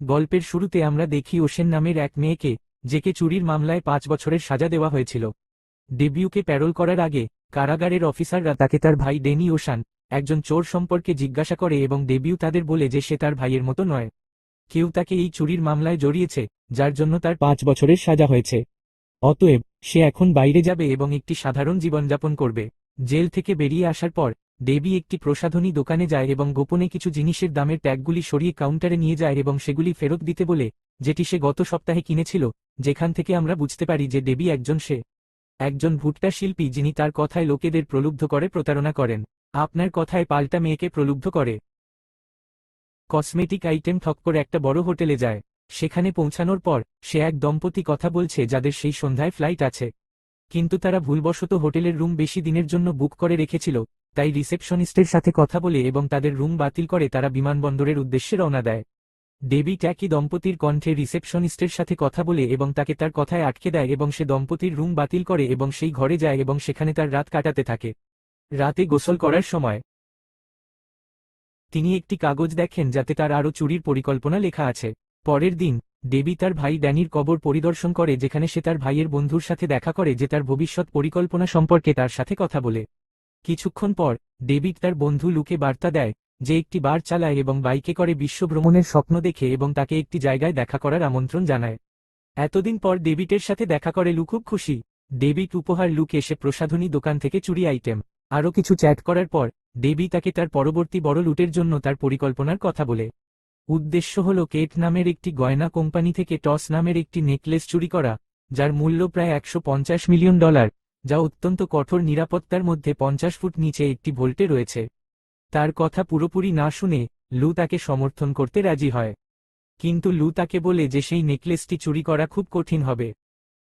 গল্পের শুরুতে আমরা দেখি ওশেন নামের এক মেয়েকে, যেকে চুরির মামলায় 5 বছরের সাজা দেওয়া হয়েছিল। ডেবিউকে প্যারোল করার আগে কারাগারের অফিসাররা তাকে তার ভাই ড্যানি ওশান, একজন চোর সম্পর্কে জিজ্ঞাসা করে এবং ডেবিউ তাদের বলে যে সে তার ভাইয়ের মতো নয়। কেউ তাকে এই চুরির মামলায় জড়িয়েছে, যার জন্য তার 5 বছরের সাজা হয়েছে। অতএব সে এখন বাইরে যাবে এবং একটি সাধারণ জীবনযাপন করবে। জেল থেকে বেরিয়ে আসার পর ডেবি একটি প্রসাধনী দোকানে যায় এবং গোপনে কিছু জিনিসের দামের ট্যাগগুলি সরিয়ে কাউন্টারে নিয়ে যায় এবং সেগুলি ফেরত দিতে বলে, যেটি সে গত সপ্তাহে কিনেছিল, যেখান থেকে আমরা বুঝতে পারি যে ডেবি একজন ভুট্টা শিল্পী যিনি তার কথায় লোকেদের প্রলুব্ধ করে প্রতারণা করেন। আপনার কথায় পাল্টা মেয়েকে প্রলুব্ধ করে কসমেটিক আইটেম ঠক করে একটা বড় হোটেলে যায়। সেখানে পৌঁছানোর পর সে এক দম্পতি কথা বলছে যাদের সেই সন্ধ্যায় ফ্লাইট আছে, কিন্তু তারা ভুলবশত হোটেলের রুম বেশি দিনের জন্য বুক করে রেখেছিল। তাই রিসেপশনিস্টের সাথে কথা বলে এবং তাদের রুম বাতিল করে তারা বিমানবন্দরের উদ্দেশ্যে রওনা দেয়। ডেবি ট্যাকি দম্পতির কণ্ঠে রিসেপশনিস্টের সাথে কথা বলে এবং তাকে তার কথায় আটকে দেয় এবং সে দম্পতির রুম বাতিল করে এবং সেই ঘরে যায় এবং সেখানে তার রাত কাটাতে থাকে। রাতে গোসল করার সময় তিনি একটি কাগজ দেখেন যাতে তার আরও চুরির পরিকল্পনা লেখা আছে। পরের দিন ডেবি তার ভাই ড্যানির কবর পরিদর্শন করে, যেখানে সে তার ভাইয়ের বন্ধুর সাথে দেখা করে যে তার ভবিষ্যৎ পরিকল্পনা সম্পর্কে তার সাথে কথা বলে। কিছুক্ষণ পর ডেভিড তার বন্ধু লুকে বার্তা দেয়, যে একটি বার চালায় এবং বাইকে করে বিশ্ব ভ্রমণের স্বপ্ন দেখে এবং তাকে একটি জায়গায় দেখা করার আমন্ত্রণ জানায়। এতদিন পর ডেভিডের সাথে দেখা করে লু খুব খুশি। ডেভিড উপহার লুকে এসে প্রসাধনী দোকান থেকে চুরি আইটেম আরও কিছু চ্যাট করার পর ডেবি তাকে তার পরবর্তী বড় লুটের জন্য তার পরিকল্পনার কথা বলে। উদ্দেশ্য হল কেট নামের একটি গয়না কোম্পানি থেকে টস নামের একটি নেকলেস চুরি করা, যার মূল্য প্রায় $150 মিলিয়ন, যা অত্যন্ত কঠোর নিরাপত্তার মধ্যে 50 ফুট নিচে একটি ভোল্টে রয়েছে। তার কথা পুরোপুরি না শুনে লু তাকে সমর্থন করতে রাজি হয়, কিন্তু লু তাকে বলে যে সেই নেকলেসটি চুরি করা খুব কঠিন হবে।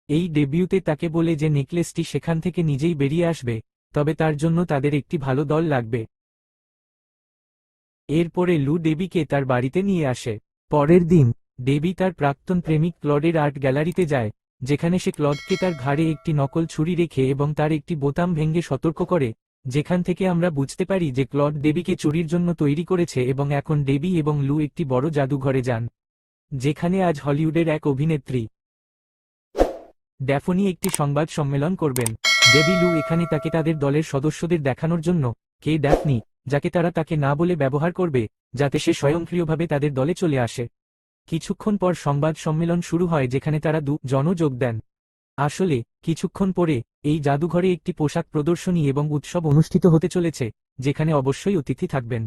এই ডেবিউতে তাকে বলে যে নেকলেসটি সেখান থেকে নিজেই বেরিয়ে আসবে, তবে তার জন্য তাদের একটি ভালো দল লাগবে। এরপরে লু ডেবিকে তার বাড়িতে নিয়ে আসে। পরের দিন ডেবি তার প্রাক্তন প্রেমিক ক্লডের আর্ট গ্যালারিতে যায়, যেখানে সে ক্লডকে তার ঘাড়ে একটি নকল ছুরি রেখে এবং তার একটি বোতাম ভেঙে সতর্ক করে, যেখান থেকে আমরা বুঝতে পারি যে ক্লড ডেবিকে চুরির জন্য তৈরি করেছে। এবং এখন ডেবি এবং লু একটি বড় জাদুঘরে যান, যেখানে আজ হলিউডের এক অভিনেত্রী ড্যাফনি একটি সংবাদ সম্মেলন করবেন। ডেবি লু এখানে তাকে তাদের দলের সদস্যদের দেখানোর জন্য কে ড্যাফনি, যাকে তারা তাকে না বলে ব্যবহার করবে, যাতে সে স্বয়ংক্রিয়ভাবে তাদের দলে চলে আসে। কিছুক্ষণ পর সংবাদ সম্মেলন শুরু হয়, যেখানে তারা দুজনও যোগ দেন। আসলে কিছুক্ষণ পরে এই জাদুঘরে একটি পোশাক প্রদর্শনী এবং উৎসব অনুষ্ঠিত হতে চলেছে, যেখানে অবশ্যই অতিথি থাকবেন।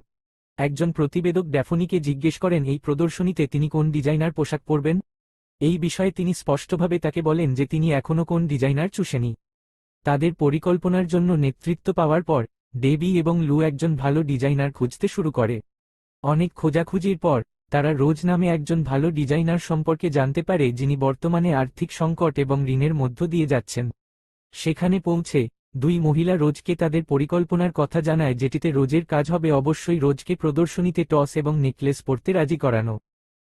একজন প্রতিবেদক ড্যাফনিকে জিজ্ঞেস করেন এই প্রদর্শনীতে তিনি কোন ডিজাইনার পোশাক পরবেন। এই বিষয়ে তিনি স্পষ্টভাবে তাকে বলেন যে তিনি এখনও কোন ডিজাইনার চুষেনি। তাদের পরিকল্পনার জন্য নেতৃত্ব পাওয়ার পর ডেবি এবং লু একজন ভালো ডিজাইনার খুঁজতে শুরু করে। অনেক খোঁজাখুঁজির পর তারা রোজ নামে একজন ভালো ডিজাইনার সম্পর্কে জানতে পারে, যিনি বর্তমানে আর্থিক সংকট এবং ঋণের মধ্য দিয়ে যাচ্ছেন। সেখানে পৌঁছে দুই মহিলা রোজকে তাদের পরিকল্পনার কথা জানায়, যেটিতে রোজের কাজ হবে অবশ্যই রোজকে প্রদর্শনীতে টস এবং নেকলেস পরতে রাজি করানো।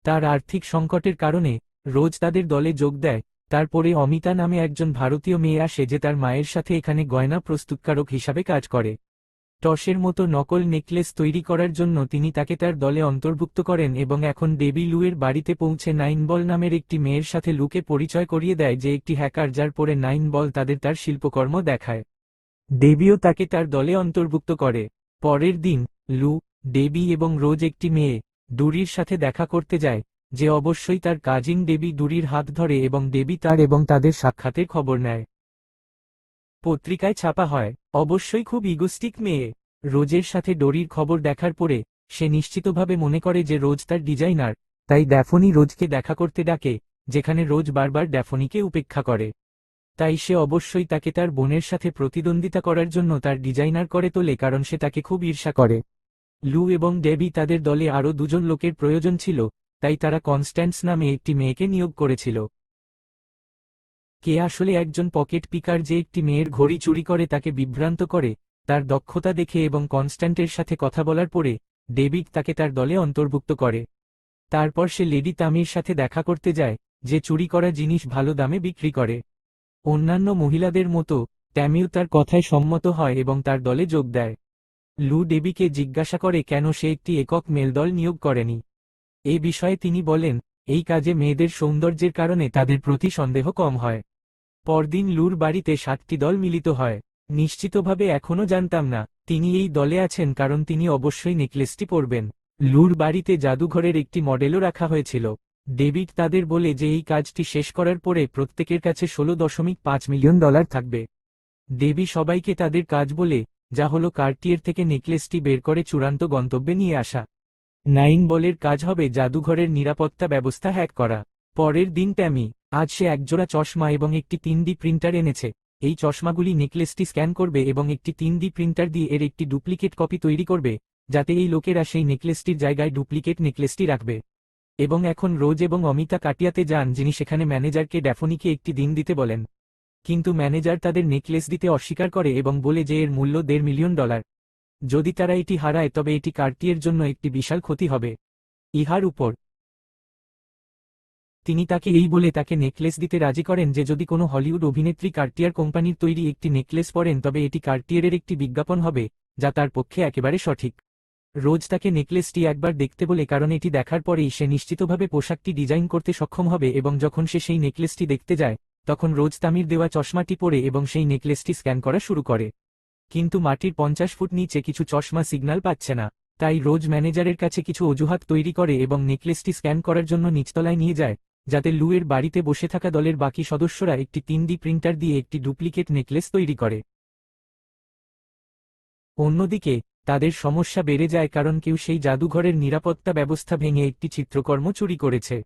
তার আর্থিক সংকটের কারণে রোজ তাদের দলে যোগ দেয়। তারপরে অমিতা নামে একজন ভারতীয় মেয়ে আসে, যে তার মায়ের সাথে এখানে গয়না প্রস্তুতকারক হিসাবে কাজ করে। টসের মতো নকল নেকলেস তৈরি করার জন্য তিনি তাকে তার দলে অন্তর্ভুক্ত করেন এবং এখন ডেবি লুয়ের বাড়িতে পৌঁছে নাইন বল নামের একটি মেয়ের সাথে লুকে পরিচয় করিয়ে দেয়, যে একটি হ্যাকার, যার পরে নাইন বল তার শিল্পকর্ম দেখায়। ডেবিও তাকে তার দলে অন্তর্ভুক্ত করে। পরের দিন লু, ডেবি এবং রোজ একটি মেয়ে ডুরির সাথে দেখা করতে যায়, যে অবশ্যই তার কাজিন। ডেবি ডুরির হাত ধরে এবং ডেবি তার এবং তাদের সাক্ষাতের খবর নেয়। পত্রিকায় ছাপা হয়। অবশ্যই খুব ইগোস্টিক মেয়ে। রোজের সাথে ডোরির খবর দেখার পরে সে নিশ্চিতভাবে মনে করে যে রোজ তার ডিজাইনার, তাই ড্যাফনি রোজকে দেখা করতে ডাকে, যেখানে রোজ বারবার ড্যাফনিকে উপেক্ষা করে। তাই সে অবশ্যই তাকে তার বোনের সাথে প্রতিদ্বন্দ্বিতা করার জন্য তার ডিজাইনার করে তোলে, কারণ সে তাকে খুব ঈর্ষা করে। লু এবং ডেবি তাদের দলে আরও দুজন লোকের প্রয়োজন ছিল, তাই তারা কনস্ট্যান্স নামে একটি মেয়েকে নিয়োগ করেছিল। কে আসলে একজন পকেট পিকার, যে একটি মেয়ের ঘড়ি চুরি করে তাকে বিভ্রান্ত করে। তার দক্ষতা দেখে এবং কনস্ট্যান্টের সাথে কথা বলার পরে ডেভিড তাকে তার দলে অন্তর্ভুক্ত করে। তারপর সে লেডি তামির সাথে দেখা করতে যায়, যে চুরি করা জিনিস ভালো দামে বিক্রি করে। অন্যান্য মহিলাদের মতো ট্যামিও তার কথায় সম্মত হয় এবং তার দলে যোগ দেয়। লু ডেবিকে জিজ্ঞাসা করে কেন সে একটি একক মেল দল নিয়োগ করেনি। এ বিষয়ে তিনি বলেন, এই কাজে মেয়েদের সৌন্দর্যের কারণে তাদের প্রতি সন্দেহ কম হয়। পরদিন লুর বাড়িতে 7টি দল মিলিত হয়। নিশ্চিতভাবে এখনও জানতাম না তিনি এই দলে আছেন, কারণ তিনি অবশ্যই নেকলেসটি পরবেন। লুর বাড়িতে জাদুঘরের একটি মডেলও রাখা হয়েছিল। ডেভিড তাদের বলে যে এই কাজটি শেষ করার পরে প্রত্যেকের কাছে $16.5 মিলিয়ন থাকবে। ডেভি সবাইকে তাদের কাজ বলে, যা হলো কার্টিয়ের থেকে নেকলেসটি বের করে চূড়ান্ত গন্তব্যে নিয়ে আসা। 9 বলের কাজ হবে জাদুঘরের নিরাপত্তা ব্যবস্থা হ্যাক করা। পরের দিন ট্যামি, আজ সে একজোড়া চশমা এবং একটি 3D প্রিন্টার এনেছে। এই চশমাগুলি নেকলেসটি স্ক্যান করবে এবং একটি 3D প্রিন্টার দিয়ে এর একটি ডুপ্লিকেট কপি তৈরি করবে, যাতে এই লোকেরা সেই নেকলেসটির জায়গায় ডুপ্লিকেট নেকলেসটি রাখবে। এবং এখন রোজ এবং অমিতা কাটিয়াতে যান, যিনি সেখানে ম্যানেজারকে ড্যাফোনিকে একটি দিন দিতে বলেন। কিন্তু ম্যানেজার তাদের নেকলেস দিতে অস্বীকার করে এবং বলে যে এর মূল্য $1.5 মিলিয়ন। যদি তারা এটি হারায় তবে এটি কার্টিয়ের জন্য একটি বিশাল ক্ষতি হবে। ইহার উপর তিনি তাকে এই বলে তাকে নেকলেস দিতে রাজি করেন যে যদি কোনো হলিউড অভিনেত্রী কার্টিয়ার কোম্পানির তৈরি একটি নেকলেস পরেন তবে এটি কার্টিয়ারের একটি বিজ্ঞাপন হবে, যা তার পক্ষে একেবারে সঠিক। রোজ তাকে নেকলেসটি একবার দেখতে বলে, কারণ এটি দেখার পরেই সে নিশ্চিতভাবে পোশাকটি ডিজাইন করতে সক্ষম হবে। এবং যখন সে সেই নেকলেসটি দেখতে যায়, তখন রোজ তামির দেওয়া চশমাটি পরে এবং সেই নেকলেসটি স্ক্যান করা শুরু করে। কিন্তু মাটির 50 ফুট নিচে কিছু চশমা সিগন্যাল পাচ্ছে না। তাই রোজ ম্যানেজারের কাছে কিছু অজুহাত তৈরি করে এবং নেকলেসটি স্ক্যান করার জন্য নিচতলায় নিয়ে যায়, যাতে লু এর বাড়িতে বসে থাকা দলের বাকি সদস্যরা একটি 3D প্রিন্টার দিয়ে একটি ডুপ্লিকেট নেকলেস তৈরি করে। অন্যদিকে তাদের সমস্যা বেড়ে যায়, কারণ কেউ সেই জাদুঘরের নিরাপত্তা ব্যবস্থা ভেঙে একটি চিত্রকর্ম চুরি করেছে।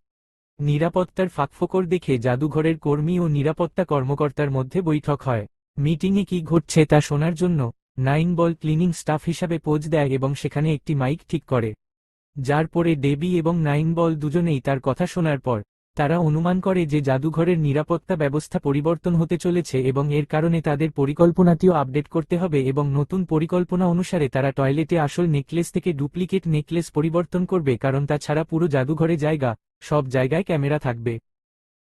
নিরাপত্তার ফাঁকফোকর দেখে জাদুঘরের কর্মী ও নিরাপত্তা কর্মকর্তার মধ্যে বৈঠক হয়। মিটিংয়ে কি ঘটছে তা শোনার জন্য 9 বল ক্লিনিং স্টাফ হিসাবে পোজ দেয় এবং সেখানে একটি মাইক ঠিক করে। যার পরে ডেবি এবং 9 বল দুজনেই তার কথা শোনার পর তারা অনুমান করে যে জাদুঘরের নিরাপত্তা ব্যবস্থা পরিবর্তন হতে চলেছে এবং এর কারণে তাদের পরিকল্পনাটিও আপডেট করতে হবে। এবং নতুন পরিকল্পনা অনুসারে তারা টয়লেটে আসল নেকলেস থেকে ডুপ্লিকেট নেকলেস পরিবর্তন করবে, কারণ তাছাড়া পুরো জাদুঘরে সব জায়গায় ক্যামেরা থাকবে।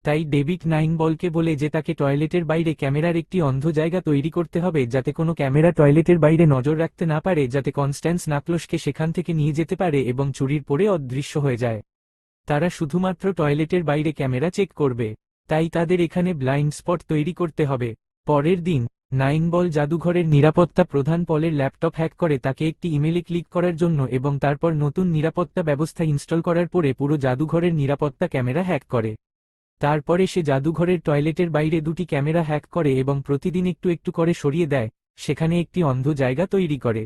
তাই ডেভিড 9 বলকে বলে যে তাকে টয়লেটের বাইরে ক্যামেরার একটি অন্ধ জায়গা তৈরি করতে হবে, যাতে কোনো ক্যামেরা টয়লেটের বাইরে নজর রাখতে না পারে, যাতে কনস্ট্যান্স নাকলসকে সেখান থেকে নিয়ে যেতে পারে এবং চুরির পরে অদৃশ্য হয়ে যায়। তারা শুধুমাত্র টয়লেটের বাইরে ক্যামেরা চেক করবে, তাই তাদের এখানে ব্লাইন্ড স্পট তৈরি করতে হবে। পরের দিন 9 বল জাদুঘরের নিরাপত্তা প্রধান পলের ল্যাপটপ হ্যাক করে তাকে একটি ইমেলে ক্লিক করার জন্য এবং তারপর নতুন নিরাপত্তা ব্যবস্থা ইনস্টল করার পরে পুরো জাদুঘরের নিরাপত্তা ক্যামেরা হ্যাক করে। তারপরে সে জাদুঘরের টয়লেটের বাইরে 2টি ক্যামেরা হ্যাক করে এবং প্রতিদিন একটু একটু করে সরিয়ে দেয়, সেখানে একটি অন্ধ জায়গা তৈরি করে।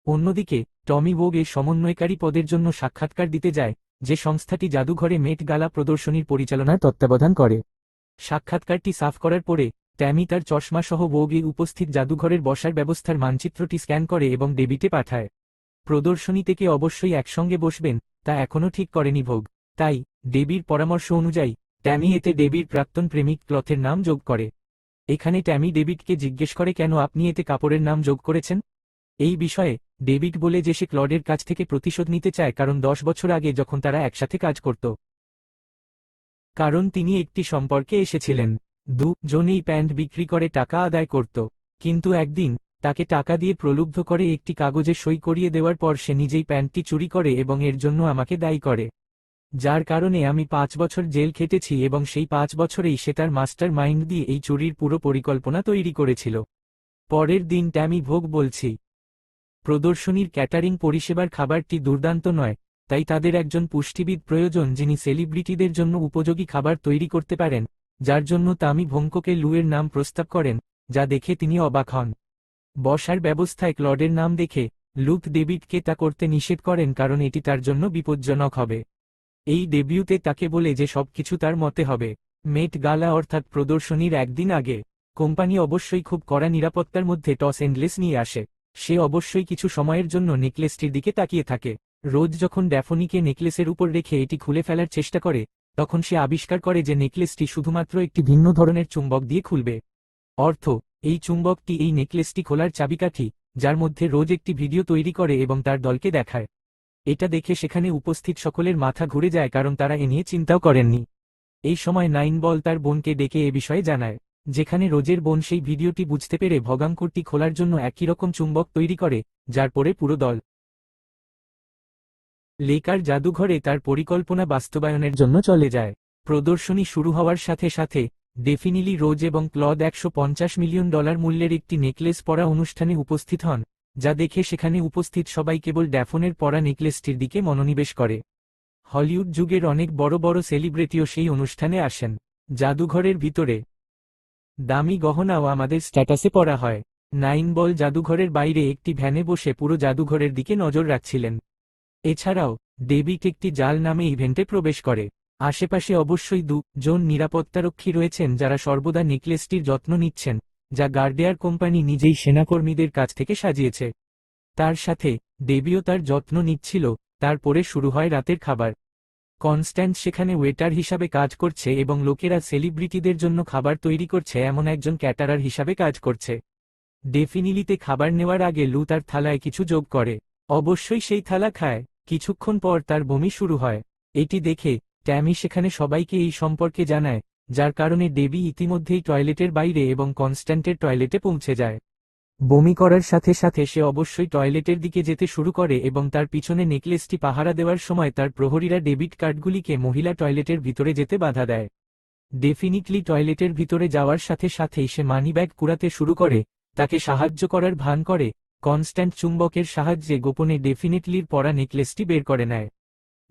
অন্যদিকে টমি বোগ এর সমন্বয়কারী পদের জন্য সাক্ষাৎকার দিতে যায়, যে সংস্থাটি জাদুঘরে মেট গালা প্রদর্শনীর পরিচালনার তত্ত্বাবধান করে। সাক্ষাৎকারটি সাফ করার পরে ট্যামি তার চশমা সহ বোগে উপস্থিত জাদুঘরের বসার ব্যবস্থার মানচিত্রটি স্ক্যান করে এবং ডেভিডে পাঠায়। প্রদর্শনী থেকে অবশ্যই একসঙ্গে বসবেন তা এখনও ঠিক করেনি ভোগ, তাই ডেবির পরামর্শ অনুযায়ী ট্যামি এতে ডেবির প্রাক্তন প্রেমিক ক্লথের নাম যোগ করে। এখানে ট্যামি ডেভিডকে জিজ্ঞেস করে কেন আপনি এতে কাপড়ের নাম যোগ করেছেন। এই বিষয়ে ডেভিড বলে যে সে ক্লডের কাছ থেকে প্রতিশোধ নিতে চায়, কারণ 10 বছর আগে যখন তারা একসাথে কাজ করত, কারণ তিনি একটি সম্পর্কে এসেছিলেন। দুজনেই প্যান্ট বিক্রি করে টাকা আদায় করত, কিন্তু একদিন তাকে টাকা দিয়ে প্রলুব্ধ করে একটি কাগজে সই করিয়ে দেওয়ার পর সে নিজেই প্যান্টটি চুরি করে এবং এর জন্য আমাকে দায়ী করে, যার কারণে আমি 5 বছর জেল খেটেছি এবং সেই 5 বছরেই সে তার মাস্টার মাইন্ড দিয়ে এই চুরির পুরো পরিকল্পনা তৈরি করেছিল। পরের দিন ট্যামি ভোগ বলছি, প্রদর্শনীর ক্যাটারিং পরিষেবার খাবারটি দুর্দান্ত নয়, তাই তাদের একজন পুষ্টিবিদ প্রয়োজন যিনি সেলিব্রিটিদের জন্য উপযোগী খাবার তৈরি করতে পারেন, যার জন্য তামি ভঙ্ককে লু এর নাম প্রস্তাব করেন, যা দেখে তিনি অবাক হন। বসার ব্যবস্থায় ক্লডের নাম দেখে লুক ডেভিডকে তা করতে নিষেধ করেন, কারণ এটি তার জন্য বিপজ্জনক হবে। এই ডেবিউতে তাকে বলে যে সবকিছু তার মতে হবে। মেট গালা অর্থাৎ প্রদর্শনীর একদিন আগে কোম্পানি অবশ্যই খুব কড়া নিরাপত্তার মধ্যে টস এন্ডলেস নিয়ে আসে। সে অবশ্যই কিছু সময়ের জন্য নেকলেসটির দিকে তাকিয়ে থাকে। রোজ যখন ড্যাফোনিকে নেকলেসের উপর রেখে এটি খুলে ফেলার চেষ্টা করে, তখন সে আবিষ্কার করে যে নেকলেসটি শুধুমাত্র একটি ভিন্ন ধরনের চুম্বক দিয়ে খুলবে। অর্থ, এই চুম্বকটি এই নেকলেসটি খোলার চাবিকাঠি, যার মধ্যে রোজ একটি ভিডিও তৈরি করে এবং তার দলকে দেখায়। এটা দেখে সেখানে উপস্থিত সকলের মাথা ঘুরে যায়, কারণ তারা এ নিয়ে চিন্তাও করেননি। এই সময় 9 বল তার বোনকে ডেকে এ বিষয়ে জানায়, যেখানে রোজের বোন সেই ভিডিওটি বুঝতে পেরে ভগাঙ্কুরটি খোলার জন্য একই রকম চুম্বক তৈরি করে, যার পরে পুরো দল লেকার জাদুঘরে তার পরিকল্পনা বাস্তবায়নের জন্য চলে যায়। প্রদর্শনী শুরু হওয়ার সাথে সাথে ডেফিনিলি রোজ এবং ক্লদ $150 মিলিয়ন মূল্যের একটি নেকলেস পরা অনুষ্ঠানে উপস্থিত হন, যা দেখে সেখানে উপস্থিত সবাই কেবল ড্যাফনের পরা নেকলেসটির দিকে মনোনিবেশ করে। হলিউড যুগের অনেক বড় বড় সেলিব্রিটিও সেই অনুষ্ঠানে আসেন। জাদুঘরের ভিতরে দামি গহনাও আমাদের স্ট্যাটাসে পড়া হয়। নাইন বল জাদুঘরের বাইরে একটি ভ্যানে বসে পুরো জাদুঘরের দিকে নজর রাখছিলেন। এছাড়াও ডেভিড একটি জাল নামে ইভেন্টে প্রবেশ করে। আশেপাশে অবশ্যই দুজন নিরাপত্তারক্ষী রয়েছেন যারা সর্বদা নেকলেসটির যত্ন নিচ্ছেন, যা গার্ডিয়ার কোম্পানি নিজেই সেনাকর্মীদের কাছ থেকে সাজিয়েছে। তার সাথে ডেভিও তার যত্ন নিচ্ছিল। তারপরে শুরু হয় রাতের খাবার। কনস্ট্যান্ট সেখানে ওয়েটার হিসাবে কাজ করছে এবং লোকেরা সেলিব্রিটিদের জন্য খাবার তৈরি করছে এমন একজন ক্যাটারার হিসাবে কাজ করছে। ডেফিনিলিতে খাবার নেওয়ার আগে লু তার থালায় কিছু যোগ করে। অবশ্যই সেই থালা খায়। কিছুক্ষণ পর তার বমি শুরু হয়। এটি দেখে ট্যামি সেখানে সবাইকে এই সম্পর্কে জানায়, যার কারণে ডেবি ইতিমধ্যেই টয়লেটের বাইরে এবং কনস্ট্যান্টের টয়লেটে পৌঁছে যায়। বমি করার সাথে সাথে সে অবশ্যই টয়লেটের দিকে যেতে শুরু করে এবং তার পিছনে নেকলেসটি পাহারা দেওয়ার সময় তার প্রহরীরা ডেবিট কার্ডগুলিকে মহিলা টয়লেটের ভিতরে যেতে বাধা দেয়। ডেফিনিটলি টয়লেটের ভিতরে যাওয়ার সাথে সাথেই সে মানিব্যাগ কুড়াতে শুরু করে, তাকে সাহায্য করার ভান করে। কনস্ট্যান্ট চুম্বকের সাহায্যে গোপনে ডেফিনিটলির পরা নেকলেসটি বের করে নেয়।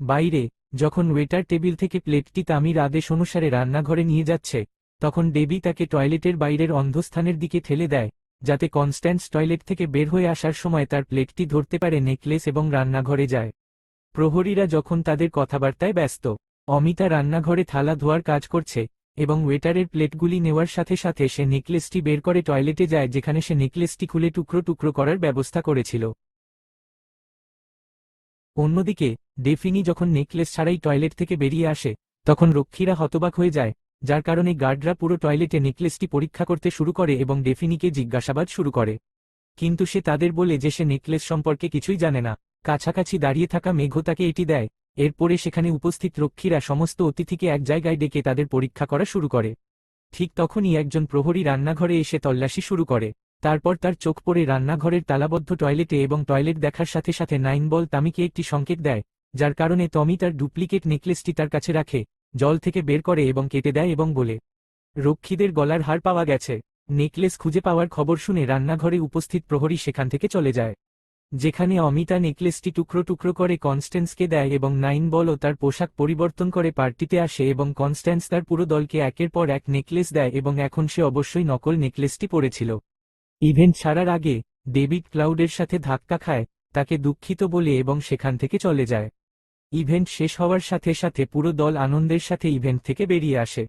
বাইরে যখন ওয়েটার টেবিল থেকে প্লেটটি তামির আদেশ অনুসারে রান্নাঘরে নিয়ে যাচ্ছে, তখন ডেবি তাকে টয়লেটের বাইরের অন্ধস্থানের দিকে ঠেলে দেয়, যাতে কনস্ট্যান্স টয়লেট থেকে বের হয়ে আসার সময় তার প্লেটটি ধরতে পারে নেকলেস এবং রান্নাঘরে যায়। প্রহরীরা যখন তাদের কথাবার্তায় ব্যস্ত, অমিতা রান্নাঘরে থালা ধোয়ার কাজ করছে এবং ওয়েটারের প্লেটগুলি নেওয়ার সাথে সাথে সে নেকলেসটি বের করে টয়লেটে যায়, যেখানে সে নেকলেসটি খুলে টুকরো টুকরো করার ব্যবস্থা করেছিল। অন্যদিকে ডেফিনি যখন নেকলেস ছাড়াই টয়লেট থেকে বেরিয়ে আসে, তখন রক্ষীরা হতবাক হয়ে যায়, যার কারণে গার্ডরা পুরো টয়লেটে নেকলেসটি পরীক্ষা করতে শুরু করে এবং ডেফিনিকে জিজ্ঞাসাবাদ শুরু করে। কিন্তু সে তাদের বলে যে সে নেকলেস সম্পর্কে কিছুই জানে না। কাছাকাছি দাঁড়িয়ে থাকা মেঘও তাকে এটি দেয়। এরপরে সেখানে উপস্থিত রক্ষীরা সমস্ত অতিথিকে এক জায়গায় ডেকে তাদের পরীক্ষা করা শুরু করে। ঠিক তখনই একজন প্রহরী রান্নাঘরে এসে তল্লাশি শুরু করে। তারপর তার চোখ পড়ে রান্নাঘরের তালাবদ্ধ টয়লেটে এবং টয়লেট দেখার সাথে সাথে নাইন বল তামিকে একটি সংকেত দেয়, যার কারণে টমি তার ডুপ্লিকেট নেকলেসটি তার কাছে রাখে, জল থেকে বের করে এবং কেটে দেয় এবং বলে, রক্ষীদের গলার হার পাওয়া গেছে। নেকলেস খুঁজে পাওয়ার খবর শুনে রান্নাঘরে উপস্থিত প্রহরী সেখান থেকে চলে যায়, যেখানে অমিতা নেকলেসটি টুকরো টুকরো করে কনস্ট্যান্সকে দেয় এবং নাইন বলও তার পোশাক পরিবর্তন করে পার্টিতে আসে এবং কনস্ট্যান্স তার পুরো দলকে একের পর এক নেকলেস দেয় এবং এখন সে অবশ্যই নকল নেকলেসটি পরেছিল। ইভেন্ট ছাড়ার আগে ডেভিড ক্লাউডের সাথে ধাক্কা খায়, তাকে দুঃখিত বলে এবং সেখান থেকে চলে যায়। ইভেন্ট শেষ হওয়ার সাথে সাথে পুরো দল আনন্দের সাথে ইভেন্ট থেকে বেরিয়ে আসে।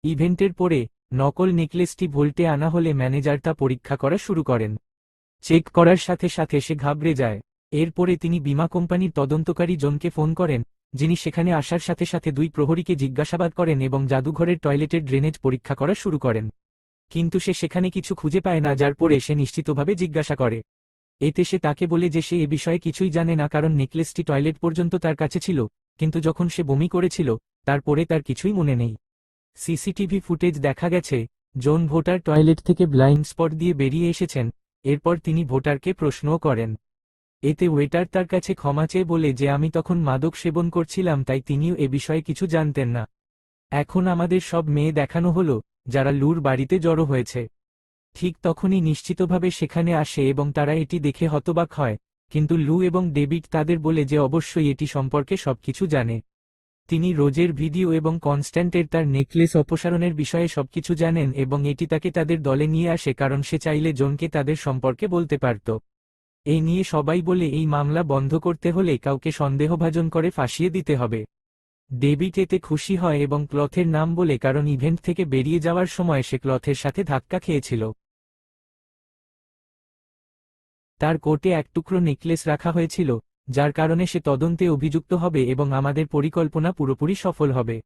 ইভেন্টের পরে নকল নেকলেসটি ভোল্টে আনা হলে ম্যানেজার তা পরীক্ষা করা শুরু করেন। চেক করার সাথে সাথে সে ঘাবড়ে যায়। এরপরে তিনি বীমা কোম্পানির তদন্তকারী জনকে ফোন করেন, যিনি সেখানে আসার সাথে সাথে দুই প্রহরীকে জিজ্ঞাসাবাদ করেন এবং জাদুঘরের টয়লেটের ড্রেনেজ পরীক্ষা করা শুরু করেন। কিন্তু সে সেখানে কিছু খুঁজে পায় না, যার পরে সে নিশ্চিতভাবে জিজ্ঞাসা করে। এতে সে তাকে বলে যে সে এ বিষয়ে কিছুই জানে না, কারণ নেকলেসটি টয়লেট পর্যন্ত তার কাছে ছিল, কিন্তু যখন সে বমি করেছিল তারপরে তার কিছুই মনে নেই। সিসিটিভি ফুটেজ দেখা গেছে, জন ভোটার টয়লেট থেকে ব্লাইন্ড স্পট দিয়ে বেরিয়ে এসেছেন। এরপর তিনি ভোটারকে প্রশ্নও করেন। এতে ওয়েটার তার কাছে ক্ষমা চেয়ে বলে যে আমি তখন মাদক সেবন করছিলাম, তাই তিনিও এ বিষয়ে কিছু জানতেন না। এখন আমাদের সব মেয়ে দেখানো হলো, যারা লুর বাড়িতে জড়ো হয়েছে। ঠিক তখনই নিশ্চিতভাবে সেখানে আসে এবং তারা এটি দেখে হতবাক হয়, কিন্তু লু এবং ডেভিড তাদের বলে যে অবশ্যই এটি সম্পর্কে সবকিছু জানে। তিনি রোজের ভিডিও এবং কনস্ট্যান্টের তার নেকলেস অপসারণের বিষয়ে সবকিছু জানেন এবং এটি তাকে তাদের দলে নিয়ে আসে, কারণ সে চাইলে জনকে তাদের সম্পর্কে বলতে পারত। এই নিয়ে সবাই বলে এই মামলা বন্ধ করতে হলে কাউকে সন্দেহভাজন করে ফাঁসিয়ে দিতে হবে। ডেভিড এতে খুশি হয় এবং ক্লথের নাম বলে, কারণ ইভেন্ট থেকে বেরিয়ে যাওয়ার সময় সে ক্লথের সাথে ধাক্কা খেয়েছিল। তার কোটে এক টুকরো নেকলেস রাখা হয়েছিল, যার কারণে সে তদন্তে অভিযুক্ত হবে এবং আমাদের পরিকল্পনা পুরোপুরি সফল হবে।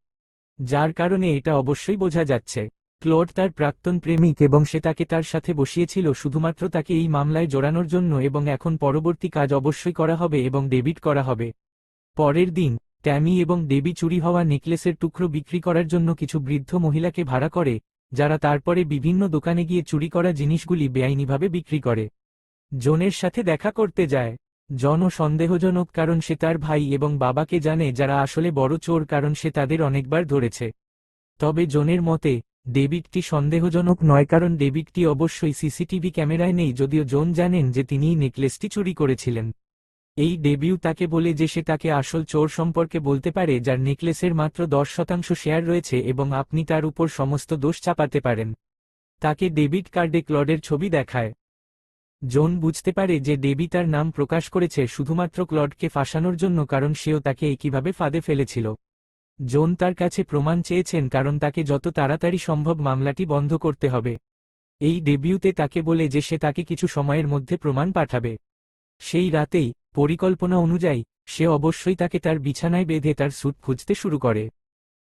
যার কারণে এটা অবশ্যই বোঝা যাচ্ছে ক্লড তার প্রাক্তন প্রেমিক এবং সে তাকে তার সাথে বসিয়েছিল শুধুমাত্র তাকে এই মামলায় জড়ানোর জন্য, এবং এখন পরবর্তী কাজ অবশ্যই করা হবে এবং ডেবিট করা হবে। পরের দিন ট্যামি এবং ডেবি চুরি হওয়া নেকলেসের টুকরো বিক্রি করার জন্য কিছু বৃদ্ধ মহিলাকে ভাড়া করে, যারা তারপরে বিভিন্ন দোকানে গিয়ে চুরি করা জিনিসগুলি বেআইনিভাবে বিক্রি করে। জনের সাথে দেখা করতে যায়। জনও সন্দেহজনক কারণ সে তার ভাই এবং বাবাকে জানে যারা আসলে বড় চোর, কারণ সে তাদের অনেকবার ধরেছে। তবে জনের মতে ডেভিডটি সন্দেহজনক নয়, কারণ ডেভিডটি অবশ্যই সিসিটিভি ক্যামেরায় নেই, যদিও জন জানেন যে তিনিই নেকলেসটি চুরি করেছিলেন। এই ডেভিউ তাকে বলে যে সে তাকে আসল চোর সম্পর্কে বলতে পারে, যার নেকলেসের মাত্র 10% শেয়ার রয়েছে, এবং আপনি তার উপর সমস্ত দোষ চাপাতে পারেন। তাকে ডেবিট কার্ডে ক্লডের ছবি দেখায়। জন বুঝতে পারে যে ডেবি তার নাম প্রকাশ করেছে শুধুমাত্র ক্লডকে ফাঁসানোর জন্য, কারণ সেও তাকে একইভাবে ফাঁদে ফেলেছিল। জন তার কাছে প্রমাণ চেয়েছেন কারণ তাকে যত তাড়াতাড়ি সম্ভব মামলাটি বন্ধ করতে হবে। এই ডেবিউতে তাকে বলে যে সে তাকে কিছু সময়ের মধ্যে প্রমাণ পাঠাবে। সেই রাতেই, পরিকল্পনা অনুযায়ী, সে অবশ্যই তাকে তার বিছানায় বেঁধে তার স্যুট খুঁজতে শুরু করে,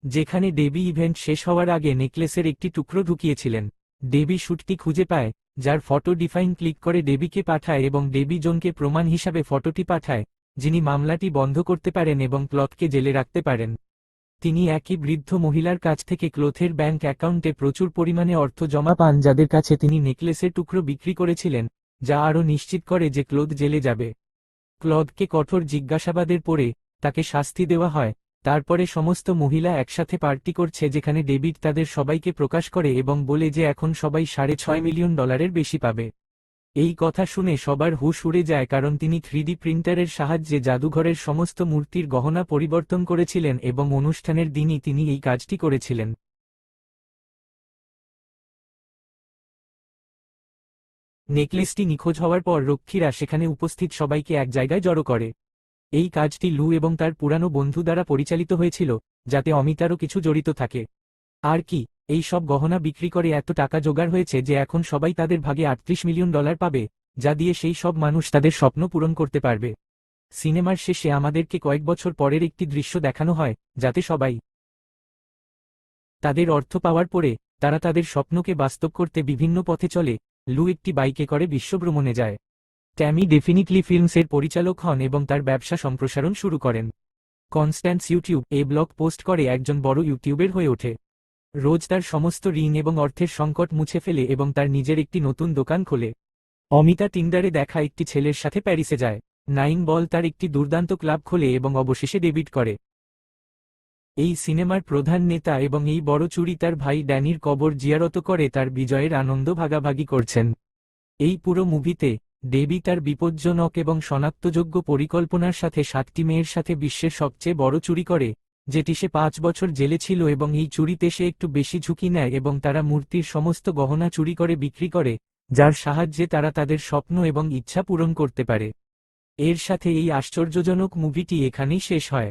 যেখানে ডেবি ইভেন্ট শেষ হওয়ার আগে নেকলেসের একটি টুকরো ঢুকিয়েছিলেন। ডেবি স্যুটটি খুঁজে পায়, যার ফটো ডিফাইন ক্লিক করে ডেবিকে পাঠায় এবং ডেবি জনকে প্রমাণ হিসাবে ফটোটি পাঠায়, যিনি মামলাটি বন্ধ করতে পারেন এবং ক্লথকে জেলে রাখতে পারেন। তিনি একই বৃদ্ধ মহিলার কাছ থেকে ক্লোথের ব্যাংক অ্যাকাউন্টে প্রচুর পরিমাণে অর্থ জমা পান, যাদের কাছে তিনি নেকলেসের টুকরো বিক্রি করেছিলেন, যা আরও নিশ্চিত করে যে ক্লোথ জেলে যাবে। ক্লদকে কঠোর জিজ্ঞাসাবাদের পরে তাকে শাস্তি দেওয়া হয়। তারপরে সমস্ত মহিলা একসাথে পার্টি করছে, যেখানে ডেভিড তাদের সবাইকে প্রকাশ করে এবং বলে যে এখন সবাই $6.5 মিলিয়ন বেশি পাবে। এই কথা শুনে সবার হুঁশ উড়ে যায়, কারণ তিনি 3D প্রিন্টারের সাহায্যে জাদুঘরের সমস্ত মূর্তির গহনা পরিবর্তন করেছিলেন এবং অনুষ্ঠানের দিনই তিনি এই কাজটি করেছিলেন। নেকলেসটি নিখোঁজ হওয়ার পর রক্ষীরা সেখানে উপস্থিত সবাইকে এক জায়গায় জড়ো করে। এই কাজটি লু এবং তার পুরানো বন্ধু দ্বারা পরিচালিত হয়েছিল, যাতে অমিতারও কিছু জড়িত থাকে। আর কি, এই সব গহনা বিক্রি করে এত টাকা জোগাড় হয়েছে যে এখন সবাই তাদের ভাগে $38 মিলিয়ন পাবে, যা দিয়ে সেই সব মানুষ তাদের স্বপ্ন পূরণ করতে পারবে। সিনেমার শেষে আমাদেরকে কয়েক বছর পরের একটি দৃশ্য দেখানো হয়, যাতে সবাই তাদের অর্থ পাওয়ার পরে তারা তাদের স্বপ্নকে বাস্তব করতে বিভিন্ন পথে চলে। লু একটি বাইকে করে বিশ্বভ্রমণে যায়। ট্যামি ডেফিনিটলি ফিল্মসের পরিচালক হন এবং তার ব্যবসা সম্প্রসারণ শুরু করেন। কনস্ট্যান্স ইউটিউব ব্লগ পোস্ট করে একজন বড় ইউটিউবের হয়ে ওঠে। রোজ তার সমস্ত ঋণ এবং অর্থের সংকট মুছে ফেলে এবং তার নিজের একটি নতুন দোকান খোলে। অমিতা টিন্ডারে দেখা একটি ছেলের সাথে প্যারিসে যায়। নাইন বল তার একটি দুর্দান্ত ক্লাব খোলে এবং অবশেষে ডেবিট করে। এই সিনেমার প্রধান নেতা এবং এই বড় চুরি তার ভাই ড্যানির কবর জিয়ারত করে তার বিজয়ের আনন্দ ভাগাভাগি করছেন। এই পুরো মুভিতে ডেবি তার বিপজ্জনক এবং শনাক্তযোগ্য পরিকল্পনার সাথে 7টি মেয়ের সাথে বিশ্বের সবচেয়ে বড় চুরি করে, যেটি সে 5 বছর জেলে ছিল, এবং এই চুরিতে সে একটু বেশি ঝুঁকি নেয় এবং তারা মূর্তির সমস্ত গহনা চুরি করে বিক্রি করে, যার সাহায্যে তারা তাদের স্বপ্ন এবং ইচ্ছা পূরণ করতে পারে। এর সাথে এই আশ্চর্যজনক মুভিটি এখানেই শেষ হয়।